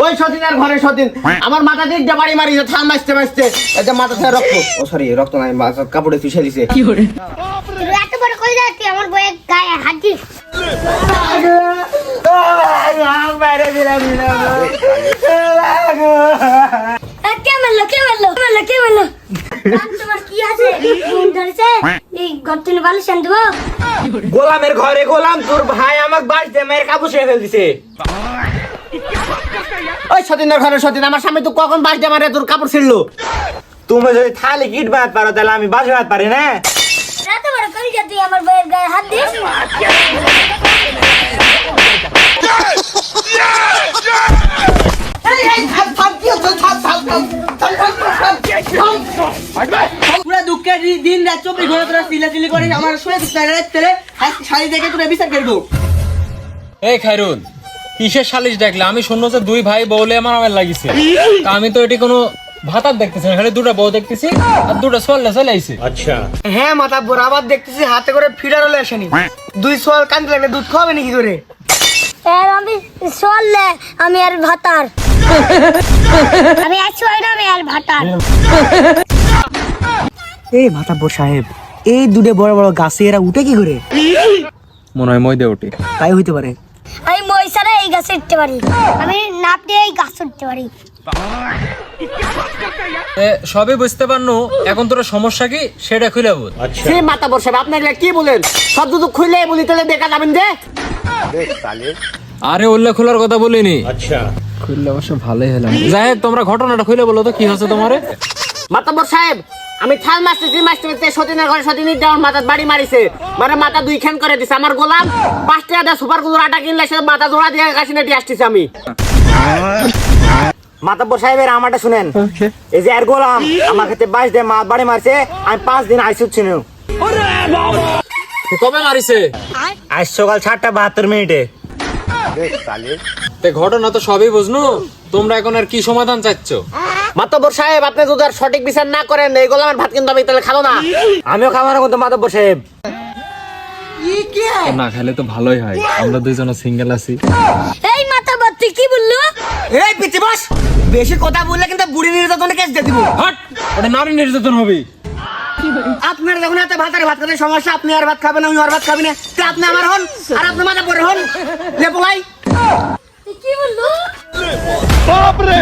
ওই সতীনের ঘরে সতীন আমার মাথা দিয়ে বাড়ি মারিছে থাল মারতে মারতে এটা মাথা থেকে রক্ত ও সরি রক্ত নাই কাপড়ে চুষে দিছে কি করে এত বড় কই যাচ্ছি আমার বইয়ে গায়ে হাত দিস তোমার কি আছে ধরেছে এই গর্তনে বালিশ আন দেবো গোলামের ঘরে গোলাম তোর ভাই আমাকে বাড়িতে মেয়ের কাপড় ছেড়ে ফেল দিছে ওই সতীনের ঘরে সতীন আমার স্বামী তো কখন বাড়িতে মারে তোর কাপড় ছিড়লো তুমি যদি থালি গিট বাঁধ পারো তাহলে আমি বাজ বাঁধ পারি না এত বড় কই যাচ্ছি আমার বইয়ের গায়ে হাত দিস পুরা দুঃখের দিন রাত 24 ঘন্টা তোরা চিল্লাচিল্লি করিস আমার শুয়ে তেলে শাড়ি দেখে তোরা বিচার করবো। এই খায়রুল কিসের সালিশ দেখলে আমি শুনলো যে দুই ভাই বউলে আমার আমার লাগিছে তা আমি তো এটি কোনো ভাতার দেখতেছি না খালি দুটো বউ দেখতেছি আর দুটো সোয়াল চলে আইছে হ্যাঁ মাথা বরাবর দেখতেছি হাতে করে ফিডারলে আসেনি দুই সোয়াল কান্দি লাগলে দুধ খাওয়াবে নাকি করে আর আমি চললে আমি আর ভাতার আমি আর ছয় না আমি আর ভাতার এই মাতাব্বর সাহেব এই দুটো বড় বড় গাছে এরা উঠে কি করে মনে হয় মই দে ওটি তাই হইতে পারে আমি মইসারে এই গাছে উঠতে পারি আমি নাপ দিয়ে এই গাছ উঠতে পারি সবই বুঝতে পারনো এখন তোর সমস্যা কি সেটা খুলে বল সে মাতা বর্ষা আপনি এগুলা কি বলেন সব দুধ খুলে বলি তাহলে দেখা যাবেন যে আরে উল্লেখ খোলার কথা বলিনি আচ্ছা খুললে অবশ্য ভালোই হলাম যাই হোক তোমরা ঘটনাটা খুলে বলো তো কি হচ্ছে তোমারে মাতাব্বর সাহেব আমি থাল মারতে সতীনের ঘরে সতীনের দেওয়ার মাথা বাড়ি মারিছে মানে মাথা দুই খান করে দিছে আমার গোলাম 5 টাকা দিয়ে সুপার গুলোর আটা কিনলে সে মাথা জোড়া দিয়ে কাশিনে দিয়ে আসতেছে আমি মাতাব্বর সাহেবের আমারটা শুনেন এই যে এর গোলাম আমার কাছে 22 দিয়ে বাড়ি মারছে আমি 5 দিন আইসিইউ ছিল কবে মারিছে আজ সকাল 7:72 তে ঘটনা তো সবই বুঝনু তোমরা এখন আর কি সমাধান চাচ্ছ মাতাব্বর সাহেব আপনি যদি আর সঠিক বিচার না করেন এই গোলামের ভাত কিন্তু আমি তাহলে খাবো না আমিও খাবো না কিন্তু মাতাব্বর সাহেব না খেলে তো ভালোই হয় আমরা দুইজন সিঙ্গেল আছি এই মাথা বাত্তি কি বললো এই পিচ্ছি বস বেশি কথা বললে কিন্তু বুড়ি নির্যাতনে কেস দিয়ে দিব হট ওটা নারী নির্যাতন হবে আপনার যখন এত ভাত খেতে সমস্যা আপনি আর ভাত খাবেন আমি আর ভাত খাবি না তো আপনি আমার হন আর আপনি মাথা পরে হন লেপলাই কি বললো बाप रे